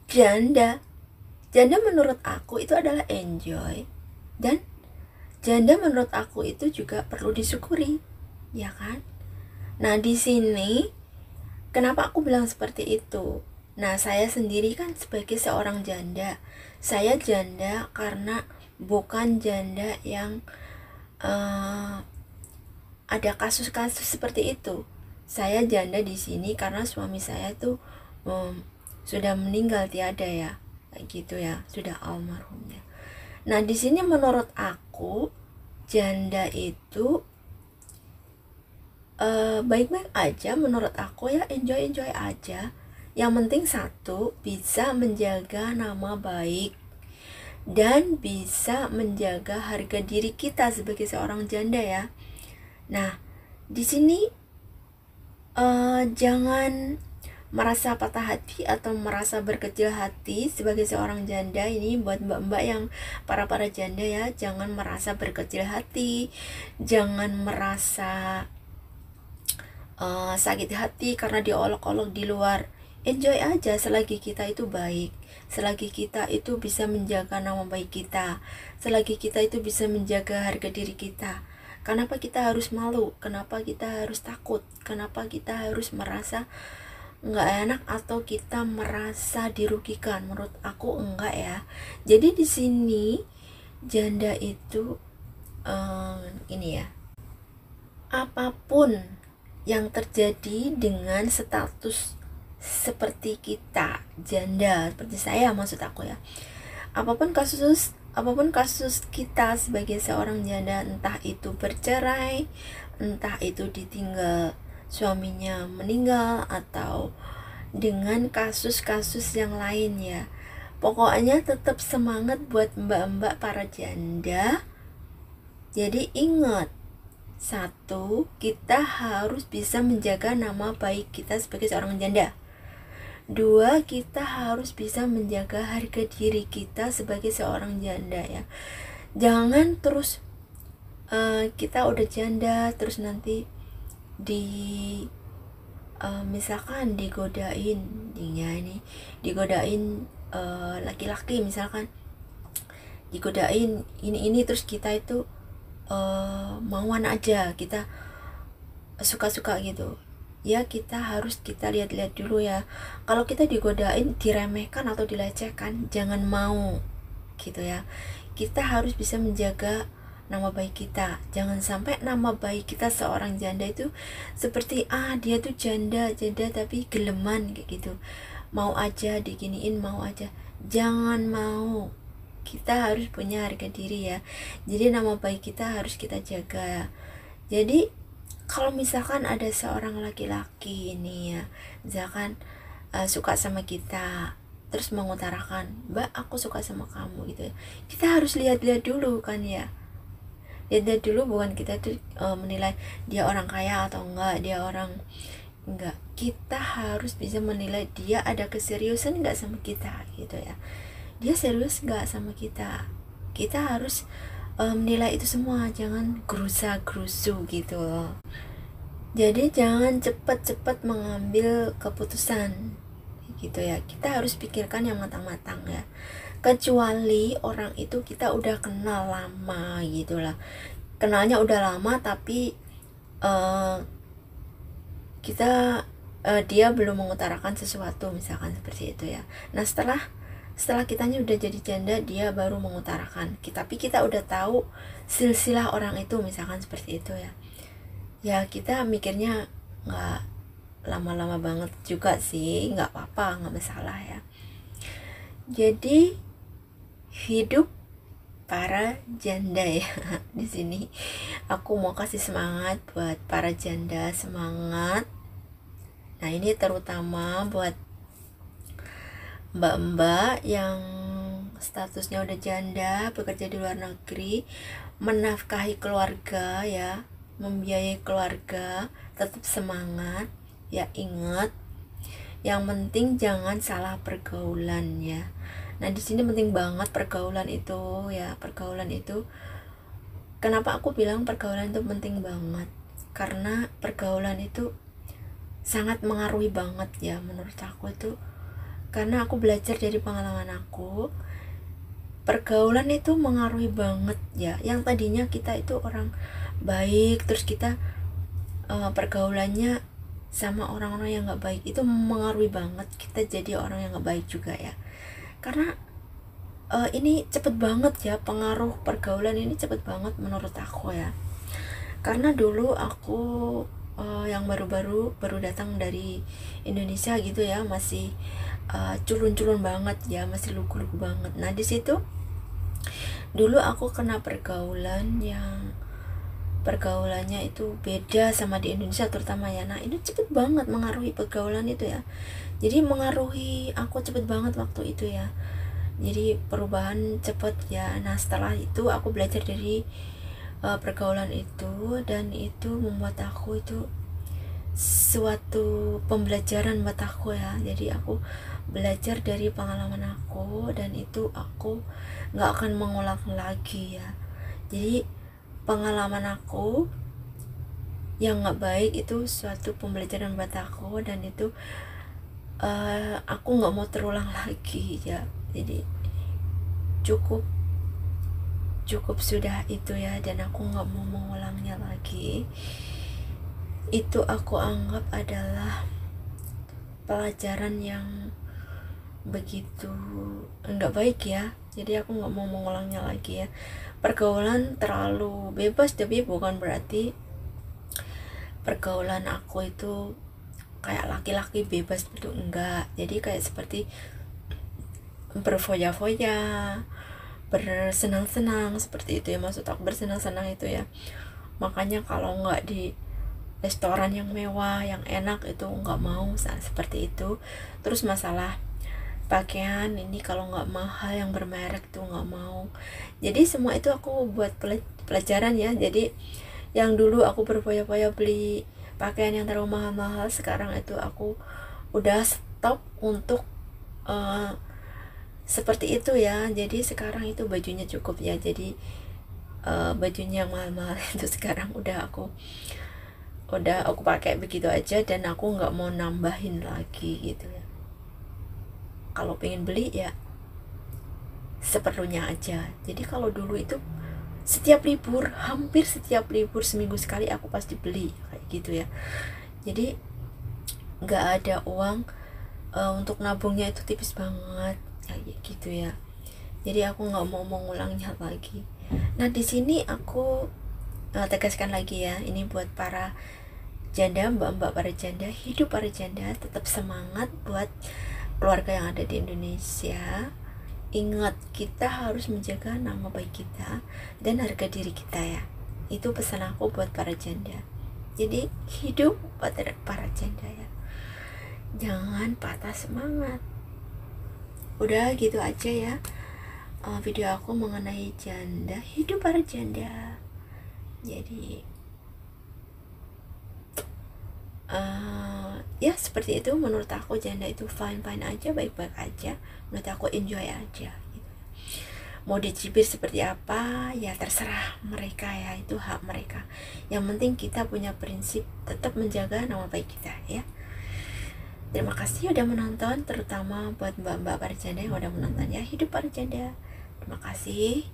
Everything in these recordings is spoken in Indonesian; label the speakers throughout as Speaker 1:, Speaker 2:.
Speaker 1: janda. Janda menurut aku itu adalah enjoy, dan janda menurut aku itu juga perlu disyukuri, ya kan? Nah, di sini kenapa aku bilang seperti itu? Nah, saya sendiri kan sebagai seorang janda. Saya janda karena bukan janda yang ada kasus-kasus seperti itu. Saya janda di sini karena suami saya tuh sudah meninggal tiada ya, kayak gitu ya, sudah almarhumnya. Nah, di sini menurut aku janda itu baik-baik aja menurut aku ya, enjoy aja. Yang penting satu, bisa menjaga nama baik dan bisa menjaga harga diri kita sebagai seorang janda ya. Nah, di sini jangan merasa patah hati atau merasa berkecil hati sebagai seorang janda. Ini buat mbak-mbak yang para janda ya, jangan merasa berkecil hati, jangan merasa sakit hati karena diolok-olok di luar. Enjoy aja selagi kita itu baik, selagi kita itu bisa menjaga nama baik kita, selagi kita itu bisa menjaga harga diri kita. Kenapa kita harus malu? Kenapa kita harus takut? Kenapa kita harus merasa nggak enak atau kita merasa dirugikan? Menurut aku enggak ya. Jadi di sini janda itu ini ya, apapun yang terjadi dengan status seperti kita janda, seperti saya maksud aku ya, apapun kasus kita sebagai seorang janda, entah itu bercerai, entah itu ditinggal suaminya meninggal, atau dengan kasus-kasus yang lain ya, pokoknya tetap semangat buat mbak-mbak para janda. Jadi ingat, satu, kita harus bisa menjaga nama baik kita sebagai seorang janda. Dua, kita harus bisa menjaga harga diri kita sebagai seorang janda ya. Jangan terus kita udah janda terus nanti misalkan digodain laki-laki, misalkan digodain ini terus kita itu mauan aja, kita suka-suka gitu ya. Kita lihat-lihat dulu ya, kalau kita digodain, diremehkan atau dilecehkan, jangan mau gitu ya. Kita harus bisa menjaga nama baik kita. Jangan sampai nama baik kita seorang janda itu seperti dia tuh janda tapi geleman kayak gitu, mau aja diginiin, mau aja. Jangan mau. Kita harus punya harga diri ya. Jadi nama baik kita harus kita jaga. Jadi kalau misalkan ada seorang laki-laki ini ya, misalkan suka sama kita, terus mengutarakan, "Mbak, aku suka sama kamu," gitu ya. Kita harus lihat-lihat dulu kan ya. Lihat dulu, bukan kita tuh menilai dia orang kaya atau enggak, dia orang enggak. Kita harus bisa menilai dia ada keseriusan enggak sama kita gitu ya. Dia serius nggak sama kita. Kita harus menilai itu semua, jangan gerusa-gerusu gitu loh. Jadi jangan cepat-cepat mengambil keputusan gitu ya. Kita harus pikirkan yang matang-matang ya. Kecuali orang itu kita udah kenal lama gitu lah, kenalnya udah lama tapi dia belum mengutarakan sesuatu, misalkan seperti itu ya. Nah, setelah kitanya udah jadi janda, dia baru mengutarakan, tapi kita udah tahu silsilah orang itu, misalkan seperti itu ya. Ya kita mikirnya nggak lama-lama banget juga sih, nggak apa-apa, nggak masalah ya. Jadi hidup para janda ya. Di sini aku mau kasih semangat buat para janda, semangat. Nah, ini terutama buat mbak-mbak yang statusnya udah janda, bekerja di luar negeri, menafkahi keluarga ya, membiayai keluarga, tetap semangat ya. Ingat, yang penting jangan salah pergaulan ya. Nah, di sini penting banget pergaulan itu ya. Pergaulan itu, kenapa aku bilang pergaulan itu penting banget? Karena pergaulan itu sangat mengaruhi banget ya, menurut aku itu karena aku belajar dari pengalaman aku, pergaulan itu mengaruhi banget ya. Yang tadinya kita itu orang baik, terus kita pergaulannya sama orang-orang yang nggak baik, itu mengaruhi banget kita jadi orang yang nggak baik juga ya. Karena ini cepet banget ya, pengaruh pergaulan ini cepet banget menurut aku ya. Karena dulu aku yang baru datang dari Indonesia gitu ya, masih culun-culun banget ya, masih lugu-lugu banget. Nah di situ dulu aku kena pergaulannya itu beda sama di Indonesia terutama ya. Nah ini cepet banget mengaruhi pergaulan itu ya, jadi mengaruhi aku cepet banget waktu itu ya, jadi perubahan cepet ya. Nah setelah itu aku belajar dari pergaulan itu, dan itu membuat aku itu suatu pembelajaran buat aku ya. Jadi aku belajar dari pengalaman aku, dan itu aku nggak akan mengulang lagi ya. Jadi pengalaman aku yang nggak baik itu suatu pembelajaran buat aku, dan itu aku nggak mau terulang lagi ya. Jadi cukup sudah itu ya, dan aku nggak mau mengulangnya lagi. Itu aku anggap adalah pelajaran yang begitu nggak baik ya. Jadi aku nggak mau mengulangnya lagi ya. Pergaulan terlalu bebas, tapi bukan berarti pergaulan aku itu kayak laki-laki bebas, itu enggak. Jadi kayak seperti berfoya-foya, bersenang-senang, seperti itu ya. Maksud aku bersenang-senang itu ya. Makanya kalau nggak di restoran yang mewah, yang enak, itu nggak mau seperti itu. Terus masalah pakaian ini, kalau nggak mahal yang bermerek tuh nggak mau. Jadi semua itu aku buat pelajaran ya. Jadi yang dulu aku berfoya-foya beli pakaian yang terlalu mahal-mahal, sekarang itu aku udah stop untuk seperti itu ya. Jadi sekarang itu bajunya cukup ya. Jadi bajunya yang mahal-mahal itu sekarang udah aku pakai begitu aja, dan aku nggak mau nambahin lagi gitu ya. Kalau pengen beli ya seperlunya aja. Jadi kalau dulu itu setiap libur, hampir setiap libur, seminggu sekali aku pasti beli kayak gitu ya. Jadi nggak ada uang untuk nabungnya, itu tipis banget kayak gitu ya. Jadi aku nggak mau mengulangnya lagi. Nah di sini aku tegaskan lagi ya, ini buat para janda, mbak-mbak para janda, hidup para janda, tetap semangat buat keluarga yang ada di Indonesia. Ingat, kita harus menjaga nama baik kita dan harga diri kita ya. Itu pesan aku buat para janda. Jadi hidup buat para janda ya, jangan patah semangat. Udah gitu aja ya video aku mengenai janda, hidup para janda. Jadi ya seperti itu. Menurut aku janda itu fine aja, baik-baik aja. Menurut aku enjoy aja gitu. Mau dicibir seperti apa ya terserah mereka ya, itu hak mereka. Yang penting kita punya prinsip tetap menjaga nama baik kita ya. Terima kasih udah menonton, terutama buat mbak-mbak para janda yang udah menonton ya, hidup para janda. Terima kasih,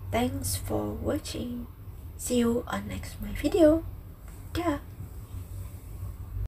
Speaker 1: thanks for watching, see you on next my video. Dah.